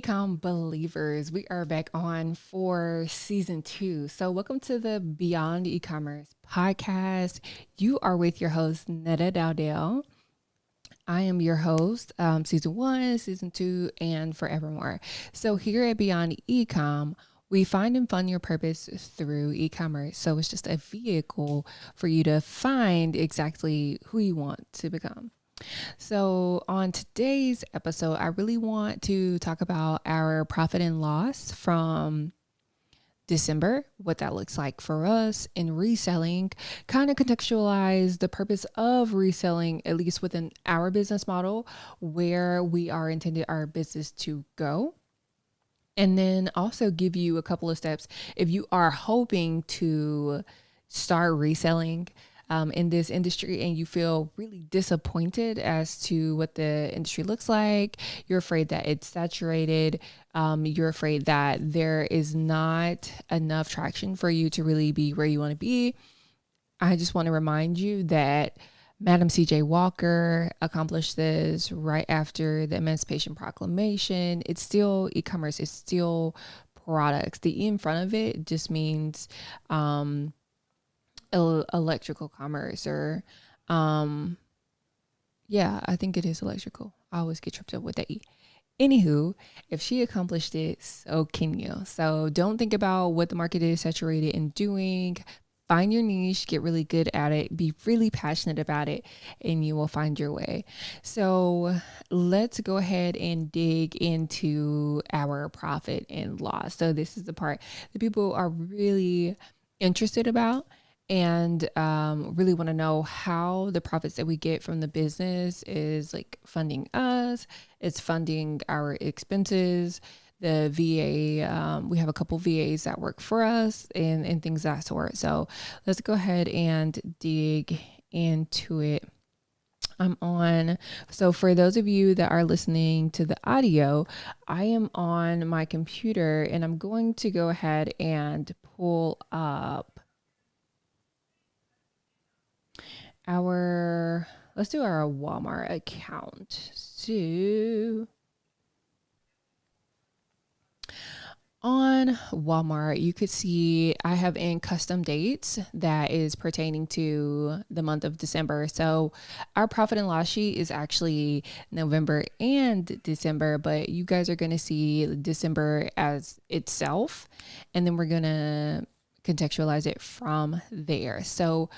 Ecom believers, we are back on for season 2. So, welcome to the Beyond E-commerce podcast. You are with your host, Netta Dowdell. I am your host, season 1, season 2, and forevermore. So, here at Beyond Ecom, we find and fund your purpose through e-commerce. So, it's just a vehicle for you to find exactly who you want to become. So, on today's episode, I really want to talk about our profit and loss from December, what that looks like for us in reselling, kind of contextualize the purpose of reselling, at least within our business model, where we are intended our business to go. And then also give you a couple of steps if you are hoping to start reselling in this industry and you feel really disappointed as to what the industry looks like. You're afraid that it's saturated. You're afraid that there is not enough traction for you to really be where you want to be. I just want to remind you that Madam C.J. Walker accomplished this right after the Emancipation Proclamation. It's still e-commerce. It's still products. The E in front of it just means electrical commerce or I think it is electrical. I always get tripped up with that E. Anywho, if she accomplished it, so can you. So don't think about what the market is saturated in doing. Find your niche, get really good at it, be really passionate about it, and you will find your way. So let's go ahead and dig into our profit and loss. So this is the part that people are really interested about and really want to know how the profits that we get from the business is like funding us, it's funding our expenses, the VA, we have a couple VAs that work for us and things of that sort. So let's go ahead and dig into it. So for those of you that are listening to the audio, I am on my computer and I'm going to go ahead and pull up let's do our Walmart account. So on Walmart, you could see I have in custom dates that is pertaining to the month of December. So our profit and loss sheet is actually November and December, but you guys are going to see December as itself. And then we're going to contextualize it from there. So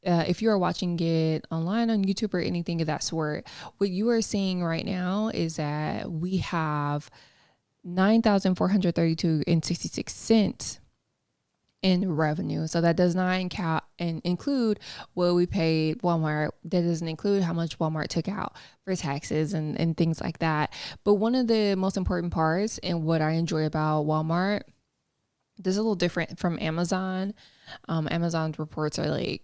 if you are watching it online on YouTube or anything of that sort, what you are seeing right now is that we have $9,432.66 in revenue. So that does not include what we paid Walmart. That doesn't include how much Walmart took out for taxes and things like that. But one of the most important parts and what I enjoy about Walmart, this is a little different from Amazon. Amazon's reports are like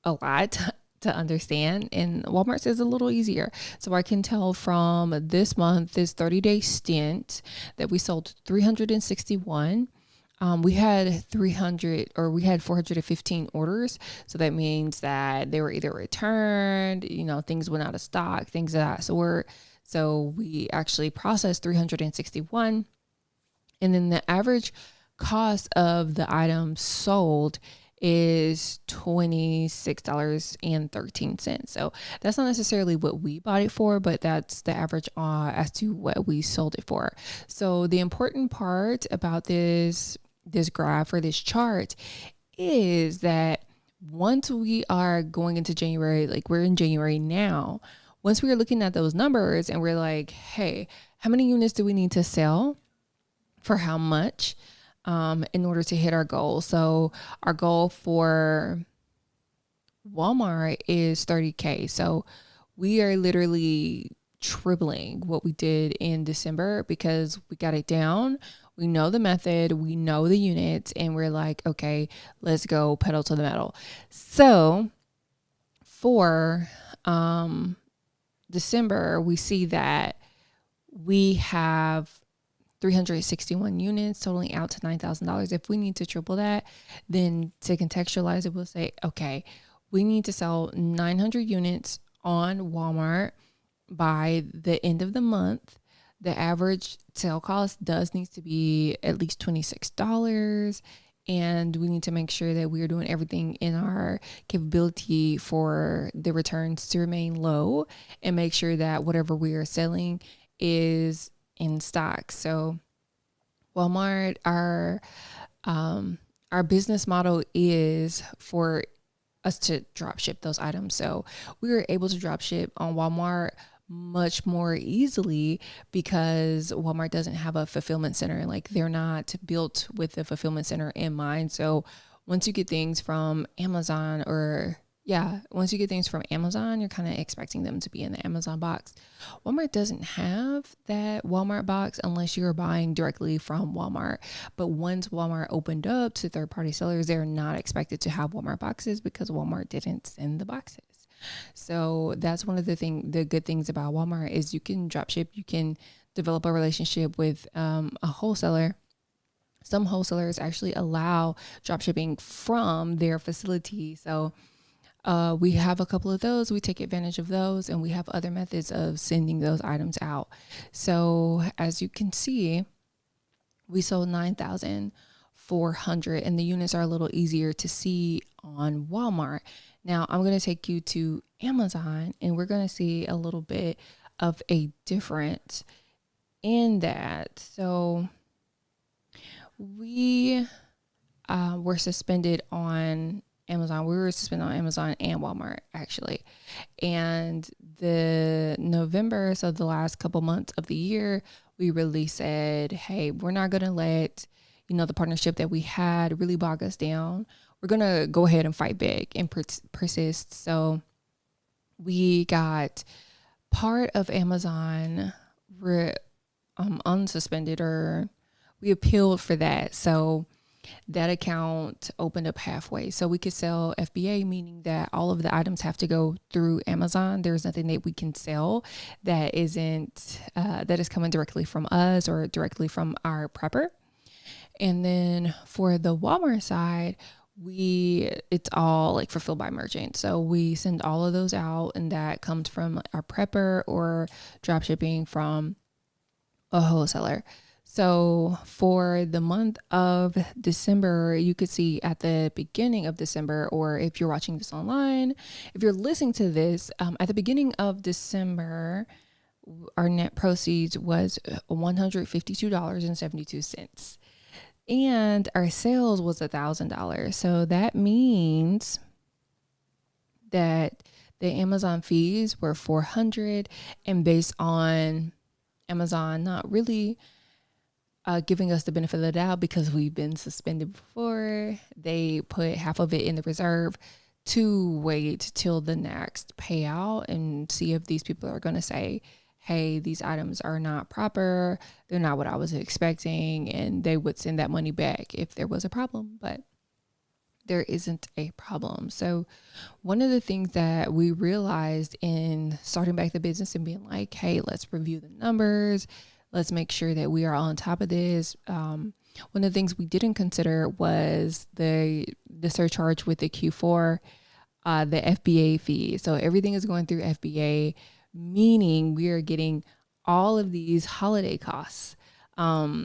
a lot to understand, and Walmart's is a little easier. So I can tell from this 30-day stint that we sold 361. We had 415 orders. So that means that they were either returned, things went out of stock, things of that sort. So we actually processed 361. And then the average cost of the items sold is $26.13. So that's not necessarily what we bought it for, but that's the average as to what we sold it for. So the important part about this graph or this chart is that once we are going into January, like we're in January now, once we are looking at those numbers and we're like, hey, how many units do we need to sell for how much? In order to hit our goal. So our goal for Walmart is 30K. So we are literally tripling what we did in December because we got it down. We know the method, we know the units, and we're like, okay, let's go pedal to the metal. So for December, we see that we have 361 units totaling out to $9,000. If we need to triple that, then to contextualize it, we'll say, okay, we need to sell 900 units on Walmart by the end of the month The average sale cost does need to be at least $26. And we need to make sure that we are doing everything in our capability for the returns to remain low and make sure that whatever we are selling is in stock. So Walmart, our business model is for us to drop ship those items. So we were able to drop ship on Walmart much more easily because Walmart doesn't have a fulfillment center. Like, they're not built with a fulfillment center in mind. So once you get things from Amazon once you get things from Amazon, you're kind of expecting them to be in the Amazon box. Walmart doesn't have that Walmart box unless you're buying directly from Walmart. But once Walmart opened up to third-party sellers, they're not expected to have Walmart boxes because Walmart didn't send the boxes. So that's one of the good things about Walmart is you can drop ship, you can develop a relationship with a wholesaler. Some wholesalers actually allow drop shipping from their facility. So we have a couple of those. We take advantage of those, and we have other methods of sending those items out. So as you can see, we sold 9,400, and the units are a little easier to see on Walmart. Now I'm going to take you to Amazon, and we're going to see a little bit of a difference in that. So we were suspended on Amazon. We were suspended on Amazon and Walmart, actually. And the November, so the last couple months of the year, we really said, hey, we're not going to let, the partnership that we had really bog us down. We're going to go ahead and fight back and persist. So we got part of Amazon unsuspended, or we appealed for that. So that account opened up halfway. So we could sell FBA, meaning that all of the items have to go through Amazon. There's nothing that we can sell that isn't, that is coming directly from us or directly from our prepper. And then for the Walmart side, it's all like fulfilled by merchant. So we send all of those out, and that comes from our prepper or drop shipping from a wholesaler. So for the month of December, you could see at the beginning of December, or if you're watching this online, if you're listening to this, at the beginning of December, our net proceeds was $152.72. And our sales was $1,000. So that means that the Amazon fees were $400, and based on Amazon not really giving us the benefit of the doubt because we've been suspended before, they put half of it in the reserve to wait till the next payout and see if these people are going to say, hey, these items are not proper, they're not what I was expecting, and they would send that money back if there was a problem. But there isn't a problem. So one of the things that we realized in starting back the business and being like, hey, let's review the numbers, let's make sure that we are on top of this. One of the things we didn't consider was the surcharge with the Q4, the FBA fee. So everything is going through FBA, meaning we are getting all of these holiday costs, all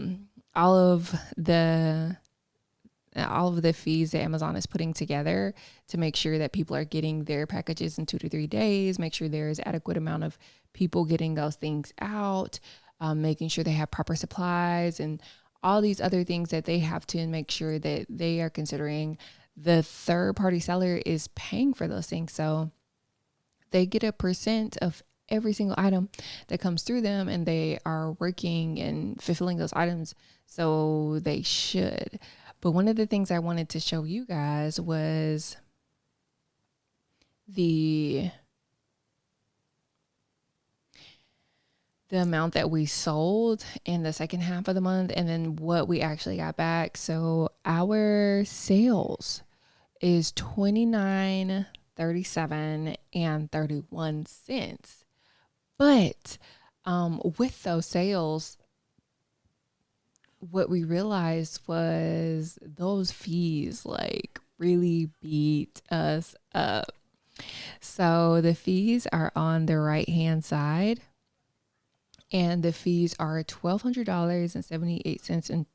of the fees that Amazon is putting together to make sure that people are getting their packages in 2 to 3 days, make sure there is adequate amount of people getting those things out, making sure they have proper supplies, and all these other things that they have to make sure that they are considering. The third party seller is paying for those things. So they get a percent of every single item that comes through them, and they are working and fulfilling those items. So they should. But one of the things I wanted to show you guys was the amount that we sold in the second half of the month, and then what we actually got back. So our sales is $29.37 and 31 cents. But with those sales, what we realized was those fees like really beat us up. So the fees are on the right hand side, and the fees are $1,278 and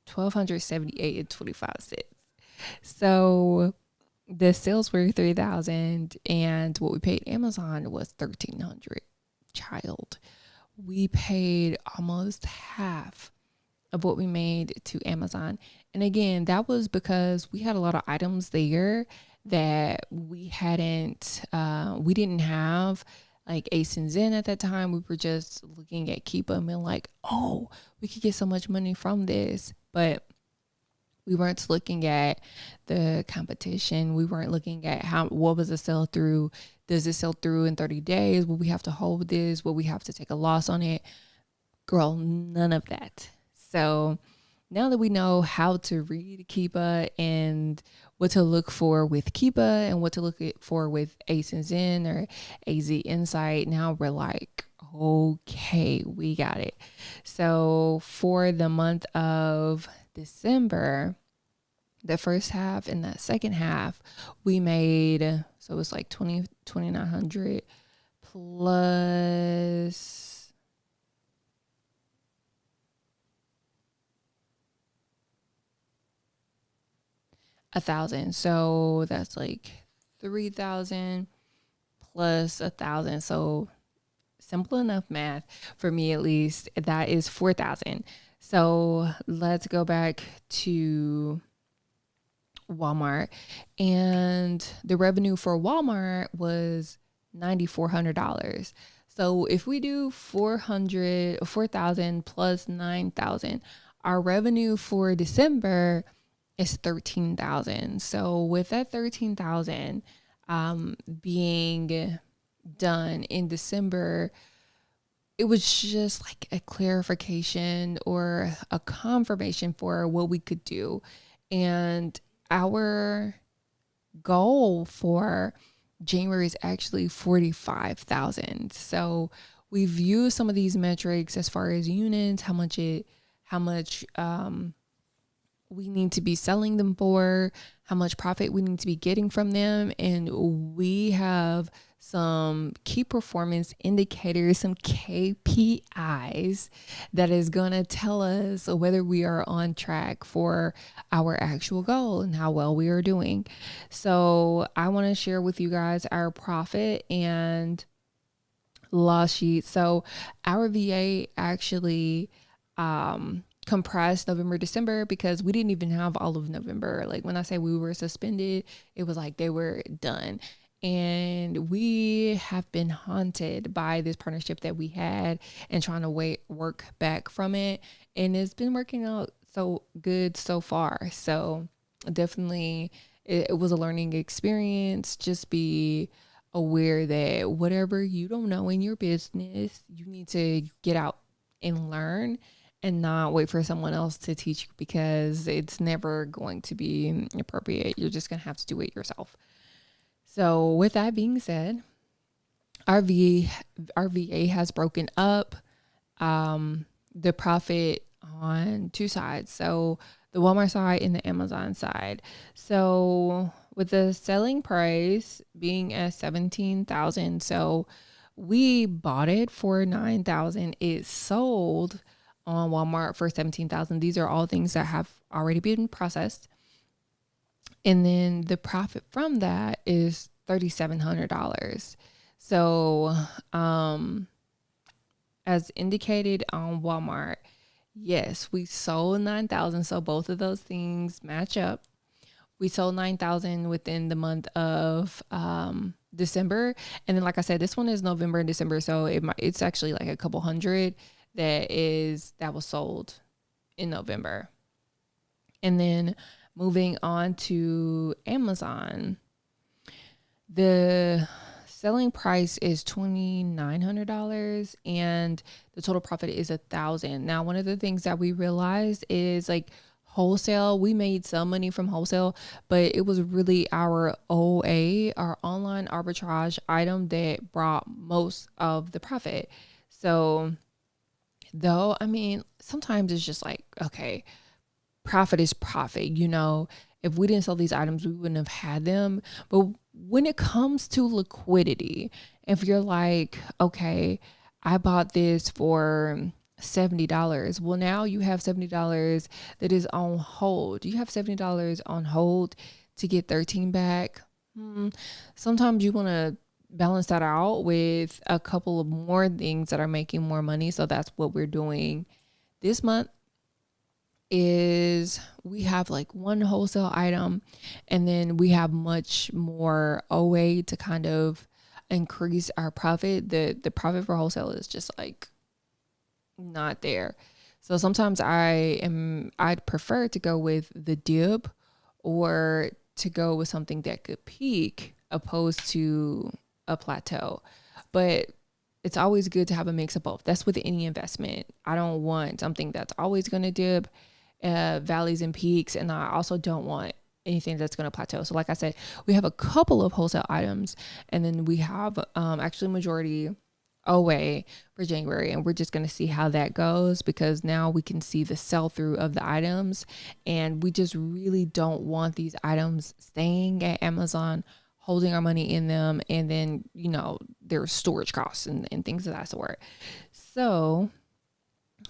25 cents. So the sales were 3,000, and what we paid Amazon was 1,300. Child, we paid almost half of what we made to Amazon. And again, that was because we had a lot of items there that we didn't have like Ace and Zen at that time. We were just looking at Keepa and being like, oh, we could get so much money from this. But we weren't looking at the competition. We weren't looking at what was the sell through. Does it sell through in 30 days? Will we have to hold this? Will we have to take a loss on it? Girl, none of that. So now that we know how to read Keepa and what to look for with Keepa and what to look for with Ace and Zen or AZ Insight, now we're like, okay, we got it. So for the month of December, the first half and the second half, we made, so it was like 2,900 plus 1,000. So that's like 3,000 plus 1,000. So simple enough math for me, at least, that is 4,000. So let's go back to Walmart, and the revenue for Walmart was $9,400. So if we do 4,000 plus 9,000, our revenue for December is 13,000. So with that 13,000 being done in December, it was just like a clarification or a confirmation for what we could do. And our goal for January is actually 45,000. So we've used some of these metrics as far as units, how much we need to be selling them for, how much profit we need to be getting from them. And we have some key performance indicators, some KPIs that is going to tell us whether we are on track for our actual goal and how well we are doing. So I want to share with you guys our profit and loss sheet. So our VA actually comprised November, December, because we didn't even have all of November. Like when I say we were suspended, it was like they were done. And we have been haunted by this partnership that we had and trying to work back from it. And it's been working out so good so far. So definitely it was a learning experience. Just be aware that whatever you don't know in your business, you need to get out and learn and not wait for someone else to teach you, because it's never going to be appropriate. You're just going to have to do it yourself. So with that being said, our VA has broken up the profit on two sides. So the Walmart side and the Amazon side. So with the selling price being at 17,000, so we bought it for 9,000. It sold on Walmart for 17,000. These are all things that have already been processed. And then the profit from that is $3,700. So, as indicated on Walmart, yes, we sold 9,000. So both of those things match up. We sold 9,000 within the month of December. And then, like I said, this one is November and December. So it's actually like a couple hundred that was sold in November. And then moving on to Amazon, the selling price is $2,900 and the total profit is $1,000. Now, one of the things that we realized is like wholesale, we made some money from wholesale, but it was really our OA, our online arbitrage item, that brought most of the profit. So though, I mean, sometimes it's just like, okay, profit is profit. You know, if we didn't sell these items, we wouldn't have had them. But when it comes to liquidity, if you're like, okay, I bought this for $70. Well, now you have $70 that is on hold. You have $70 on hold to get 13 back. Sometimes you want to balance that out with a couple of more things that are making more money. So that's what we're doing this month. Is we have like one wholesale item, and then we have much more OA to kind of increase our profit. The profit for wholesale is just like not there. So sometimes I'd prefer to go with the dip, or to go with something that could peak opposed to a plateau. But it's always good to have a mix of both. That's with any investment. I don't want something that's always going to dip, valleys and peaks, and I also don't want anything that's going to plateau. So like I said, we have a couple of wholesale items, and then we have actually majority OA for January, and we're just going to see how that goes, because now we can see the sell through of the items, and we just really don't want these items staying at Amazon, holding our money in them, and then there's storage costs and things of that sort. So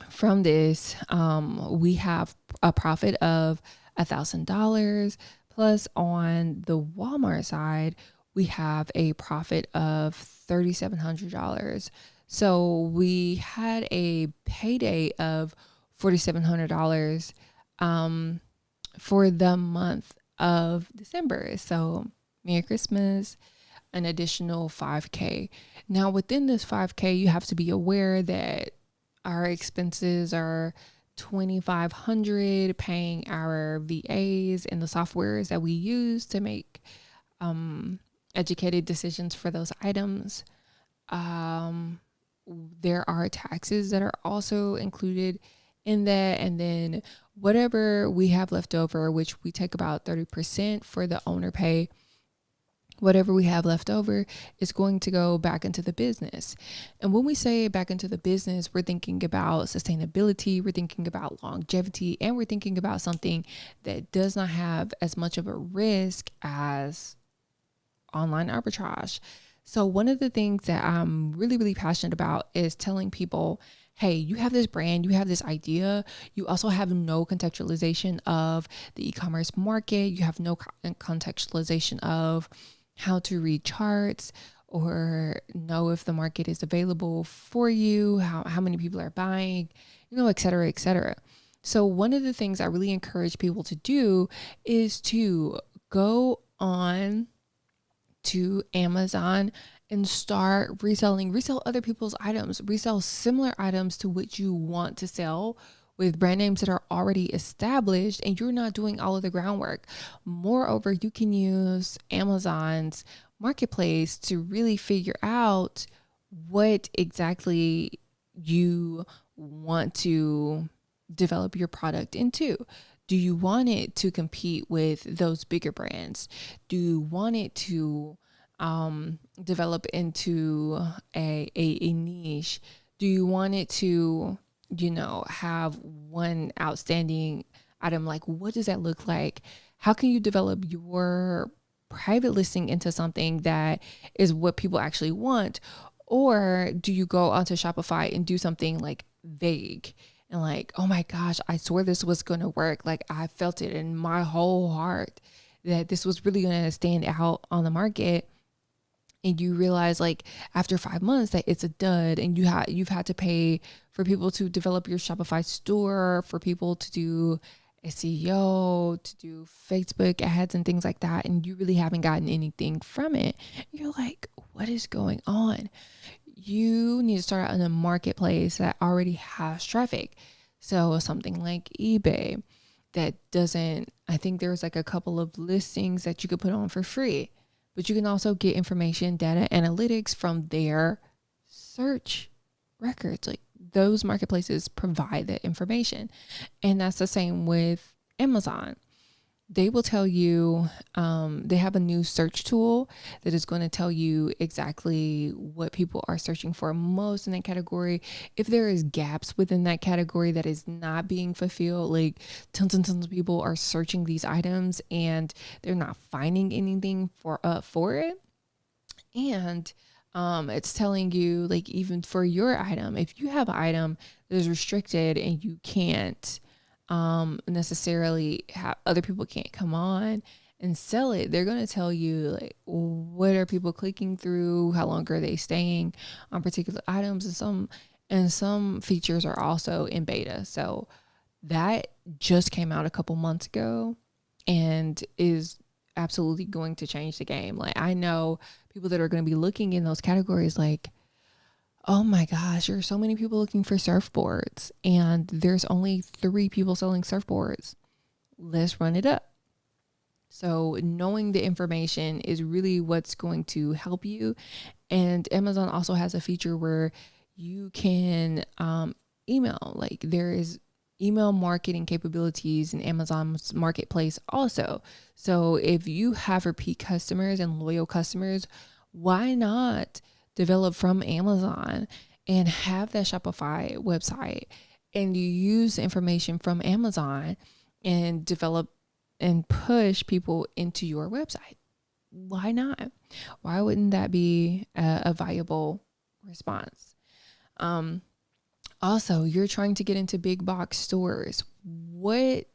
from this, we have a profit of $1,000, plus on the Walmart side, we have a profit of $3,700. So we had a payday of $4,700 for the month of December. So Merry Christmas, an additional $5,000. Now within this $5,000, you have to be aware that our expenses are $2,500 paying our VAs and the softwares that we use to make educated decisions for those items. There are taxes that are also included in that, and then whatever we have left over, which we take about 30% for the owner pay, whatever we have left over is going to go back into the business. And when we say back into the business, we're thinking about sustainability, we're thinking about longevity, and we're thinking about something that does not have as much of a risk as online arbitrage. So one of the things that I'm really, really passionate about is telling people, hey, you have this brand, you have this idea, you also have no contextualization of the e-commerce market, you have no contextualization of how to read charts or know if the market is available for you, how many people are buying, et cetera, et cetera. So one of the things I really encourage people to do is to go on to Amazon and start resell other people's items, resell similar items to which you want to sell, with brand names that are already established, and you're not doing all of the groundwork. Moreover, you can use Amazon's marketplace to really figure out what exactly you want to develop your product into. Do you want it to compete with those bigger brands? Do you want it to develop into a niche? Do you want it to have one outstanding item? Like, what does that look like? How can you develop your private listing into something that is what people actually want? Or do you go onto Shopify and do something like vague and like, oh my gosh, I swore this was going to work. Like, I felt it in my whole heart that this was really going to stand out on the market. And you realize like after 5 months that it's a dud, and you've had to pay for people to develop your Shopify store, for people to do SEO, to do Facebook ads and things like that, and you really haven't gotten anything from it. You're like, what is going on? You need to start out in a marketplace that already has traffic. So something like eBay that doesn't, I think there's like a couple of listings that you could put on for free. But you can also get information, data, analytics from their search records. Like, those marketplaces provide that information. And that's the same with Amazon. They will tell you, they have a new search tool that is going to tell you exactly what people are searching for most in that category. If there is gaps within that category that is not being fulfilled, like tons and tons of people are searching these items and they're not finding anything for it. And It's telling you, like, even for your item, if you have an item that is restricted and you can't necessarily have, other people can't come on and sell it, they're going to tell you, like, what are people clicking through, how long are they staying on particular items, and some features are also in beta. So that just came out a couple months ago and is absolutely going to change the game. Like, I know people that are going to be looking in those categories like, oh my gosh, there are so many people looking for surfboards and there's only 3 people selling surfboards. Let's run it up. So knowing the information is really what's going to help you. And Amazon also has a feature where you can email. Like, there is email marketing capabilities in Amazon's marketplace also. So if you have repeat customers and loyal customers, why not develop from Amazon and have that Shopify website, and you use information from Amazon and develop and push people into your website? Why not? Why wouldn't that be a viable response? Also, you're trying to get into big box stores. What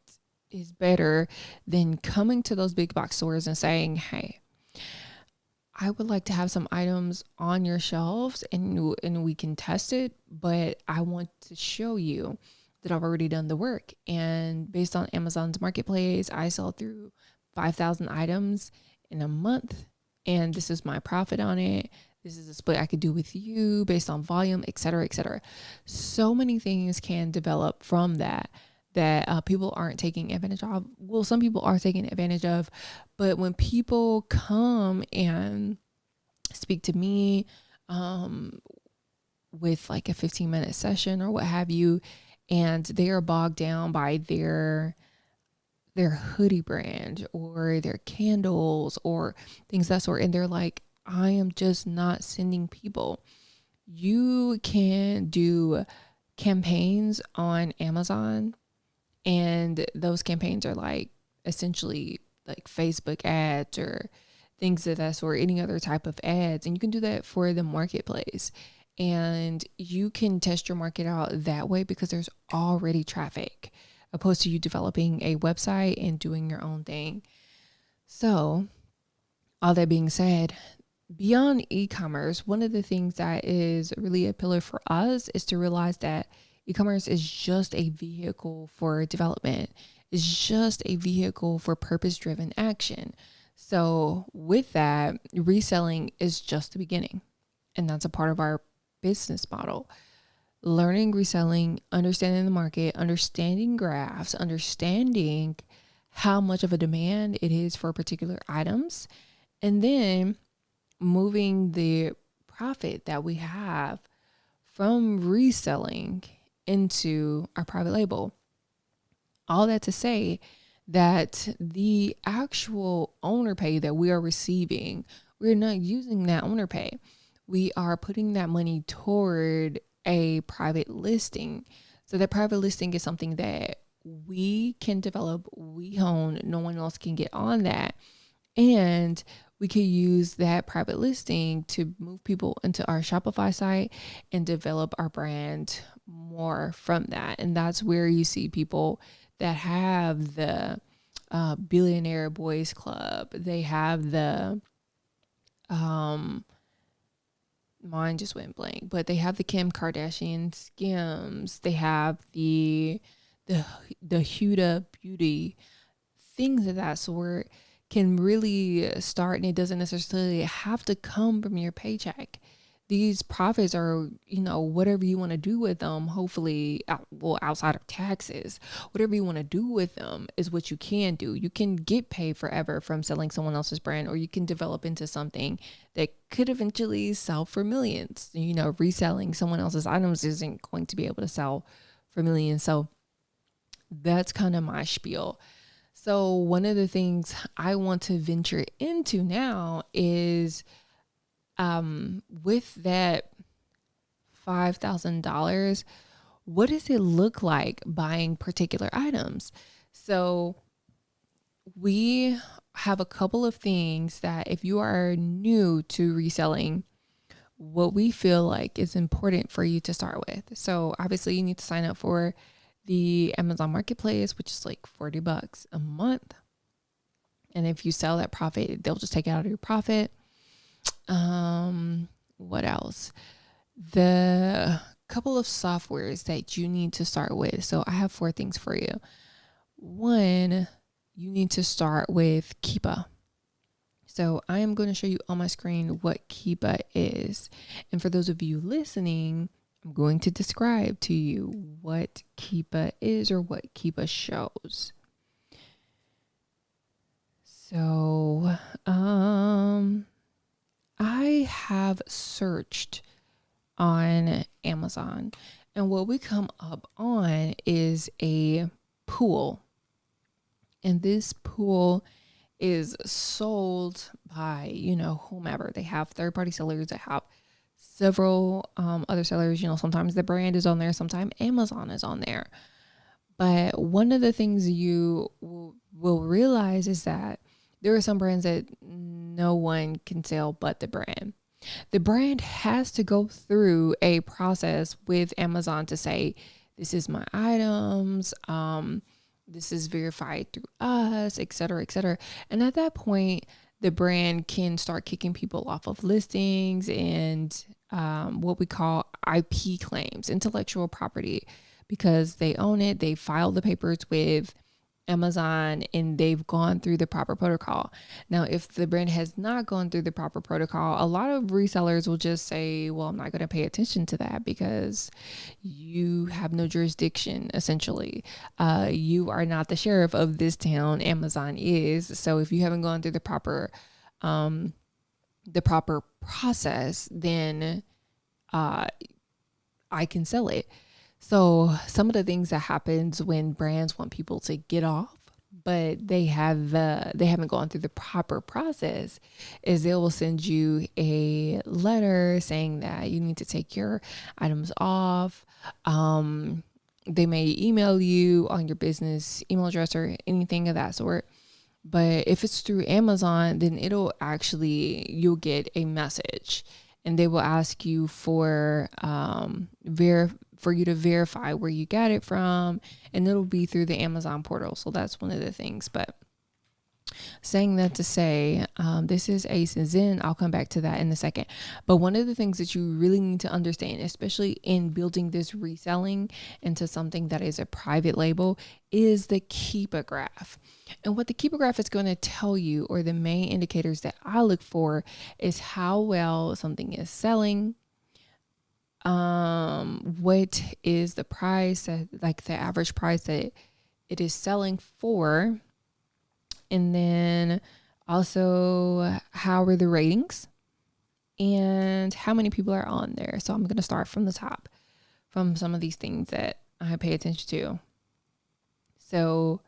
is better than coming to those big box stores and saying, hey, I would like to have some items on your shelves and we can test it, but I want to show you that I've already done the work. And based on Amazon's marketplace, I sell through 5,000 items in a month, and this is my profit on it. This is a split I could do with you based on volume, et cetera, et cetera. So many things can develop from that people aren't taking advantage of. Well, some people are taking advantage of, but when people come and speak to me with like a 15-minute session or what have you, and they are bogged down by their hoodie brand or their candles or things of that sort, and they're like, I am just not sending people. You can do campaigns on Amazon, and those campaigns are like essentially like Facebook ads or things of that sort, any other type of ads. And you can do that for the marketplace. And you can test your market out that way because there's already traffic, opposed to you developing a website and doing your own thing. So all that being said, beyond e-commerce, one of the things that is really a pillar for us is to realize that e-commerce is just a vehicle for development. It's just a vehicle for purpose-driven action. So with that, reselling is just the beginning. And that's a part of our business model. Learning reselling, understanding the market, understanding graphs, understanding how much of a demand it is for particular items, and then moving the profit that we have from reselling into our private label. All that to say that the actual owner pay that we are receiving, we're not using that owner pay. We are putting that money toward a private listing. So that private listing is something that we can develop, we own, no one else can get on that. And we could use that private listing to move people into our Shopify site and develop our brand more from that. And that's where you see people that have the Billionaire Boys Club. They have the mine just went blank, but they have the Kim Kardashian Skims. They have the Huda Beauty, things of that sort can really start, and it doesn't necessarily have to come from your paycheck. These profits are, whatever you want to do with them, hopefully, outside of taxes, whatever you want to do with them is what you can do. You can get paid forever from selling someone else's brand, or you can develop into something that could eventually sell for millions. Reselling someone else's items isn't going to be able to sell for millions. So that's kind of my spiel. So one of the things I want to venture into now is with that $5,000, what does it look like buying particular items? So we have a couple of things that if you are new to reselling, what we feel like is important for you to start with. So obviously you need to sign up for the Amazon Marketplace, which is like $40 a month. And if you sell that profit, they'll just take it out of your profit. What else? The couple of softwares that you need to start with. So I have 4 things for you. One, you need to start with Keepa. So I am going to show you on my screen what Keepa is. And for those of you listening, I'm going to describe to you what Keepa is or what Keepa shows. So I have searched on Amazon, and what we come up on is a pool. And this pool is sold by, whomever. They have third-party sellers that have several other sellers. Sometimes the brand is on there, sometimes Amazon is on there. But one of the things you will realize is that there are some brands that no one can sell but the brand. The brand has to go through a process with Amazon to say, this is my items, this is verified through us, et cetera, et cetera. And at that point, the brand can start kicking people off of listings and what we call IP claims, intellectual property, because they own it. They filed the papers with Amazon and they've gone through the proper protocol. Now, if the brand has not gone through the proper protocol, a lot of resellers will just say, well, I'm not going to pay attention to that because you have no jurisdiction, essentially. You are not the sheriff of this town. Amazon is. So if you haven't gone through the proper process, then I can sell it. So some of the things that happens when brands want people to get off, but they haven't gone through the proper process, is they will send you a letter saying that you need to take your items off. They may email you on your business email address or anything of that sort. But if it's through Amazon, then you'll get a message and they will ask you for you to verify where you got it from, and it'll be through the Amazon portal. So that's one of the things. But saying that to say, this is Ace and Zen. I'll come back to that in a second. But one of the things that you really need to understand, especially in building this reselling into something that is a private label, is the Keepa graph. And what the Keepa graph is going to tell you, or the main indicators that I look for, is how well something is selling. What is the price, like the average price that it is selling for? And then also, how are the ratings and how many people are on there? So I'm going to start from the top, from some of these things that I pay attention to. So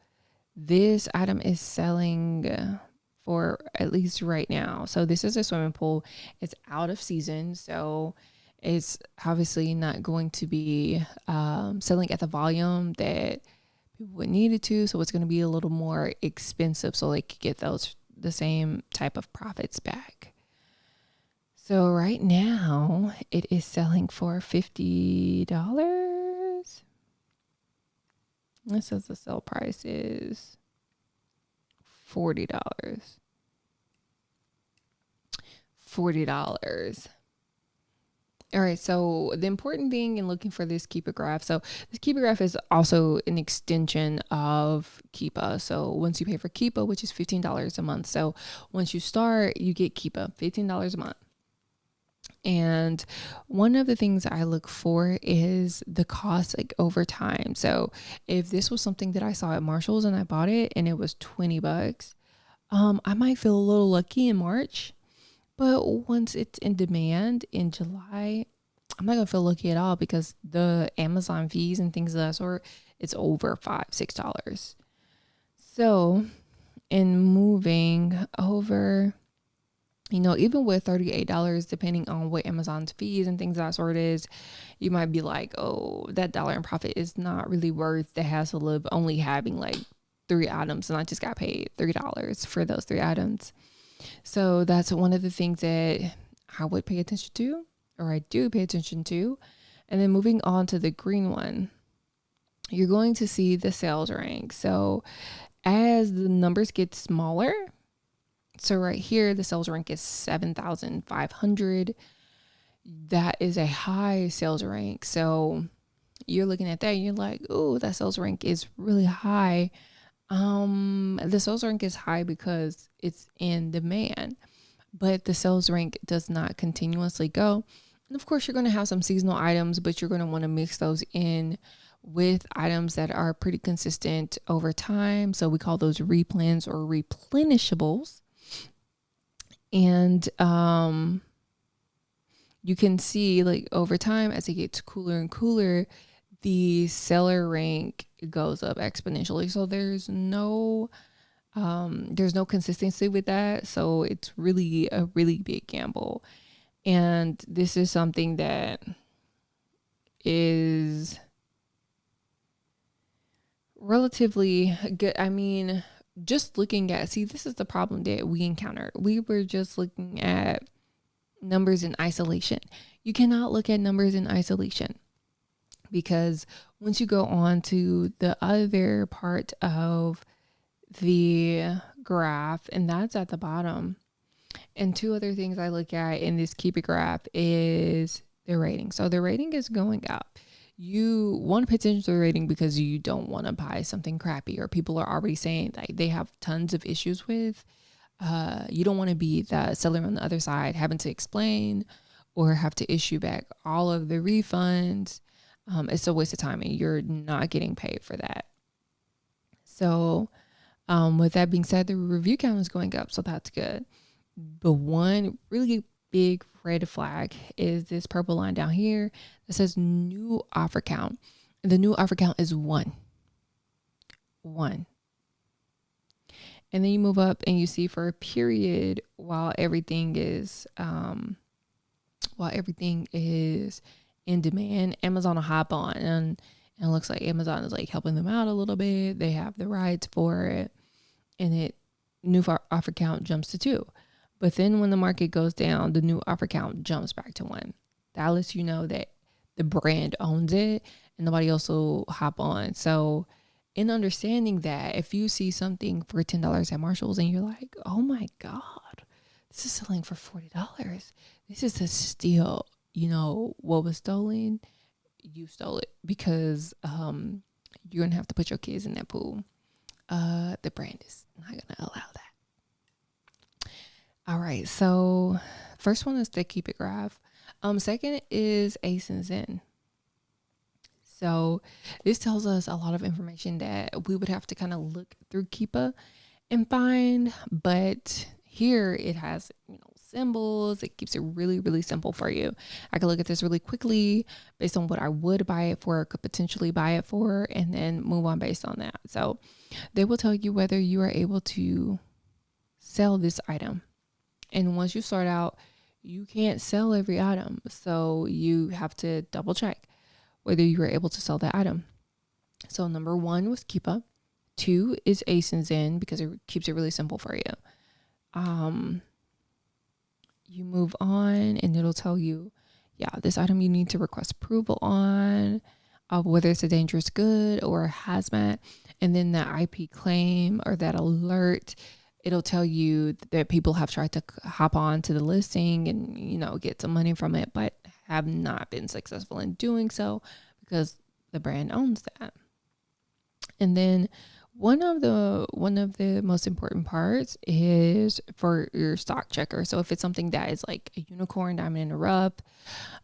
this item is selling for, at least right now. So this is a swimming pool. It's out of season. So it's obviously not going to be selling at the volume that people would need it to. So it's going to be a little more expensive so they could get the same type of profits back. So right now it is selling for $50. It says the sale price is $40. $40. All right, so the important thing in looking for this Keepa graph, so this Keepa graph is also an extension of Keepa. So once you pay for Keepa, which is $15 a month. So once you start, you get Keepa, $15 a month. And one of the things I look for is the cost, like over time. So if this was something that I saw at Marshall's and I bought it and it was $20, I might feel a little lucky in March. But once it's in demand in July, I'm not going to feel lucky at all because the Amazon fees and things of that sort, it's over $5, $6. So in moving over, even with $38, depending on what Amazon's fees and things of that sort is, you might be like, oh, that dollar in profit is not really worth the hassle of only having like 3 items. And I just got paid $3 for those 3 items. So that's one of the things that I would pay attention to. or I do pay attention to. And then moving on to the green one, you're going to see the sales rank. So as the numbers get smaller, so right here, the sales rank is 7,500. That is a high sales rank. So you're looking at that and you're like, oh, that sales rank is really high. The sales rank is high because it's in demand, but the sales rank does not continuously go. And of course, you're going to have some seasonal items, but you're going to want to mix those in with items that are pretty consistent over time. So we call those replens or replenishables. And you can see like over time, as it gets cooler and cooler, the seller rank goes up exponentially. So there's no consistency with that. So it's really a really big gamble. And this is something that is relatively good. I mean, just looking at, see, this is the problem that we encountered. We were just looking at numbers in isolation. You cannot look at numbers in isolation, because once you go on to the other part of the graph, and that's at the bottom, and two other things I look at in this Keep It graph is the rating. So the rating is going up. You want to pay attention to the rating because you don't want to buy something crappy or people are already saying like they have tons of issues with. You don't want to be the seller on the other side having to explain or have to issue back all of the refunds. It's a waste of time and you're not getting paid for that. So with that being said, the review count is going up, so that's good. But one really big red flag is this purple line down here that says new offer count. The new offer count is one. And then you move up and you see for a period while everything is in demand, Amazon will hop on and it looks like Amazon is like helping them out a little bit. They have the rights for it, and new offer count jumps to 2. But then when the market goes down, the new offer count jumps back to 1. That lets you know that the brand owns it and nobody else will hop on. So in understanding that, if you see something for $10 at Marshall's and you're like, oh my God, this is selling for $40. This is a steal. You know, what was stolen? You stole it, because you're going to have to put your kids in that pool. The brand is not going to allow that. All right, so first one is the Keep It graph. Second is ACE and Zen. So this tells us a lot of information that we would have to kind of look through Keepa and find, but here it has, symbols. It keeps it really, really simple for you. I could look at this really quickly based on what I would buy it for, could potentially buy it for, and then move on based on that. So they will tell you whether you are able to sell this item. And once you start out, you can't sell every item. So you have to double check whether you were able to sell that item. So number 1 was Keepa. 2 is ACE and Zen, because it keeps it really simple for you. You move on and it'll tell you, this item you need to request approval on, whether it's a dangerous good or a hazmat. And then that IP claim or that alert, it'll tell you that people have tried to hop on to the listing and, get some money from it, but have not been successful in doing so because the brand owns that. And then one of the most important parts is for your stock checker. So if it's something that is like a unicorn, diamond in the rough,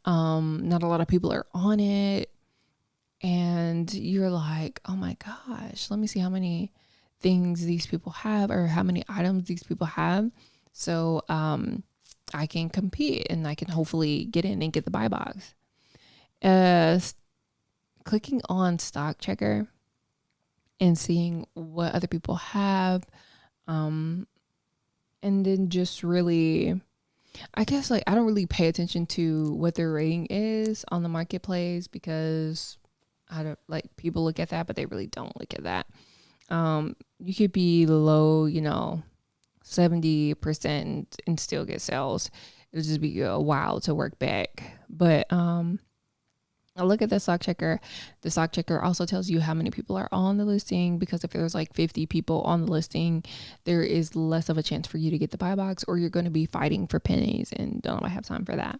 not a lot of people are on it, and you're like, oh my gosh, let me see how many things these people have or how many items these people have. So I can compete and I can hopefully get in and get the buy box. Clicking on stock checker and seeing what other people have, and then just really, I guess, like, I don't really pay attention to what their rating is on the marketplace, because I don't, like, people look at that, but they really don't look at that. You could be low, 70% and still get sales. it'll just be a while to work back. But I look at the stock checker. The stock checker also tells you how many people are on the listing, because if there's like 50 people on the listing, there is less of a chance for you to get the buy box, or you're going to be fighting for pennies, and don't have time for that.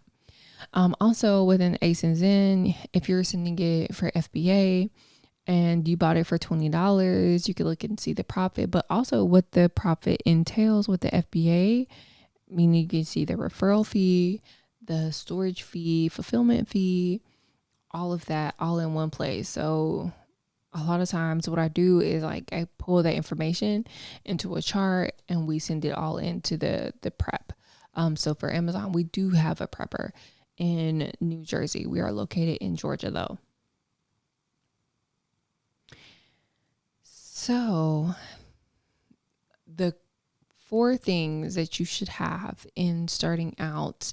Also within ASINs, if you're sending it for FBA and you bought it for $20, you can look and see the profit, but also what the profit entails with the FBA, meaning you can see the referral fee, the storage fee, fulfillment fee, all of that all in one place. So a lot of times what I do is like I pull that information into a chart and we send it all into the prep. So for Amazon, we do have a prepper in New Jersey. We are located in Georgia though. So the 4 things that you should have in starting out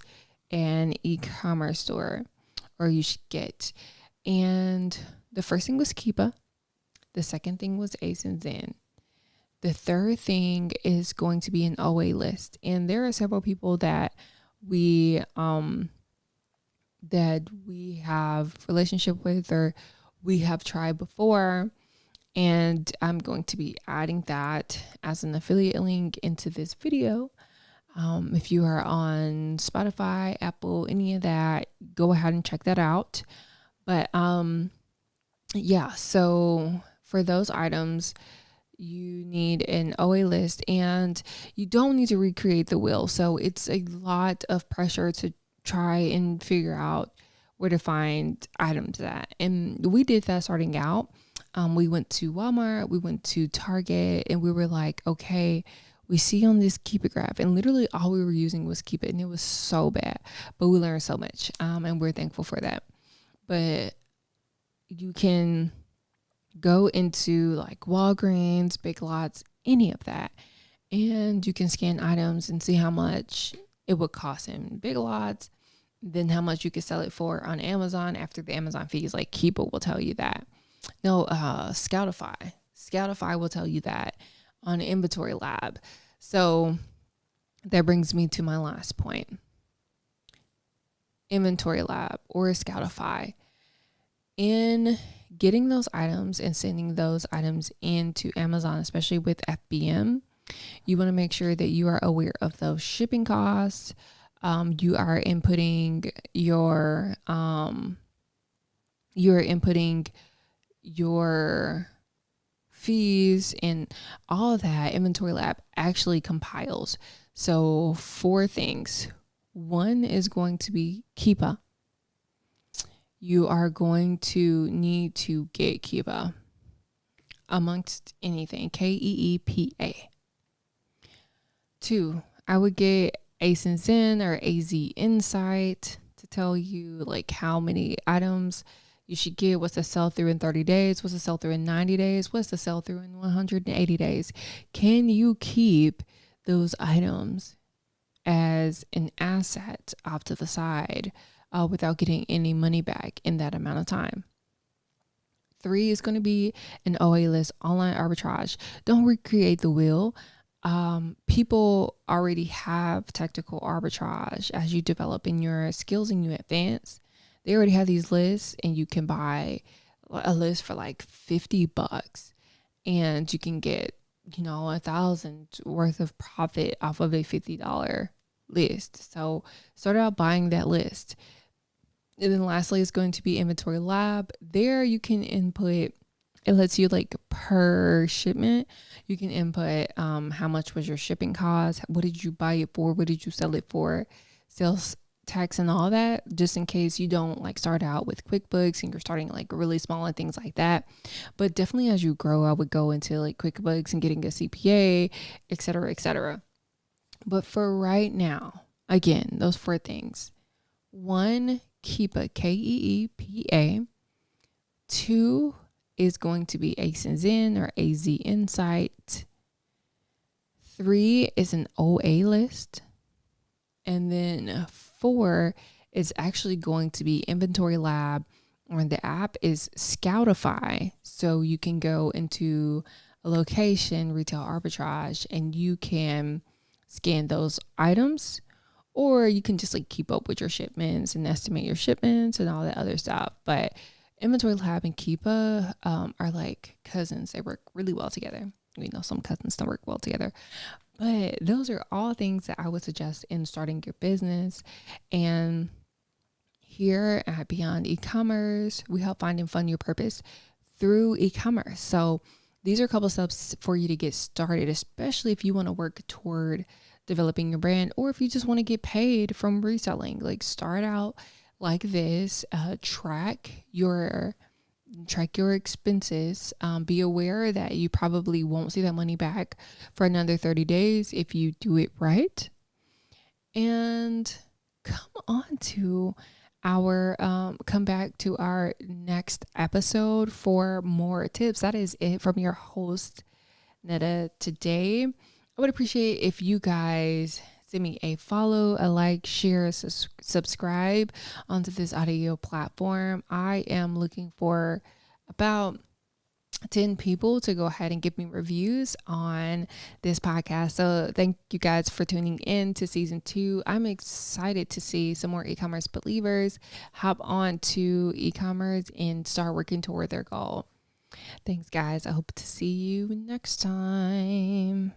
an e-commerce store, or you should get. And the first thing was Keepa. The second thing was ASINs. The third thing is going to be an OA list. And there are several people that we have relationship with, or we have tried before. And I'm going to be adding that as an affiliate link into this video. If you are on Spotify, Apple, any of that, go ahead and check that out. But yeah, so for those items, you need an OA list, and you don't need to recreate the wheel. So it's a lot of pressure to try and figure out where to find items at. And we did that starting out. We went to Walmart, we went to Target, and we were like, okay, we see on this Keep It graph, and literally all we were using was Keep It, and it was so bad, but we learned so much, and we're thankful for that. But you can go into like Walgreens, Big Lots, any of that, and you can scan items and see how much it would cost in Big Lots, then how much you could sell it for on Amazon after the Amazon fees. Like Keep It will tell you that. No, Scoutify will tell you that on Inventory Lab. So that brings me to my last point. Inventory Lab or Scoutify. In getting those items and sending those items into Amazon, especially with FBM, you want to make sure that you are aware of those shipping costs. You are inputting your fees and all of that. Inventory Lab actually compiles. So 4 things. 1 is going to be Keepa. You are going to need to get Keepa amongst anything. Keepa. 2, I would get ASINs or AZ Insight to tell you like how many items you should get. What's the sell through in 30 days? What's the sell through in 90 days? What's the sell through in 180 days? Can you keep those items as an asset off to the side without getting any money back in that amount of time? 3 is going to be an OA list, online arbitrage. Don't recreate the wheel. People already have tactical arbitrage as you develop in your skills and you advance. They already have these lists, and you can buy a list for like $50 and you can get, $1,000 worth of profit off of a $50 list. So start out buying that list. And then lastly is going to be Inventory Lab. There you can input, it lets you like per shipment, you can input how much was your shipping cost, what did you buy it for, what did you sell it for, sales tax and all that, just in case you don't like start out with QuickBooks and you're starting like really small and things like that. But definitely as you grow, I would go into like QuickBooks and getting a CPA, etc., etc. But for right now, again, those 4 things. 1, Keepa, Keepa. 2 is going to be ASINs or AZ Insight. 3 is an OA list. And then 4 is actually going to be Inventory Lab, or the app is Scoutify. So you can go into a location, retail arbitrage, and you can scan those items, or you can just like keep up with your shipments and estimate your shipments and all that other stuff. But Inventory Lab and Keepa are like cousins. They work really well together. We know some cousins don't work well together, but those are all things that I would suggest in starting your business. And here at Beyond eCommerce, we help find and fund your purpose through e-commerce. So these are a couple steps for you to get started, especially if you want to work toward developing your brand, or if you just want to get paid from reselling. Like, start out like this. Track your expenses. Be aware that you probably won't see that money back for another 30 days if you do it right. And come back to our next episode for more tips. That is it from your host, Netta, today. I would appreciate if you guys send me a follow, a like, share, subscribe onto this audio platform. I am looking for about 10 people to go ahead and give me reviews on this podcast. So thank you guys for tuning in to season 2. I'm excited to see some more e-commerce believers hop on to e-commerce and start working toward their goal. Thanks, guys. I hope to see you next time.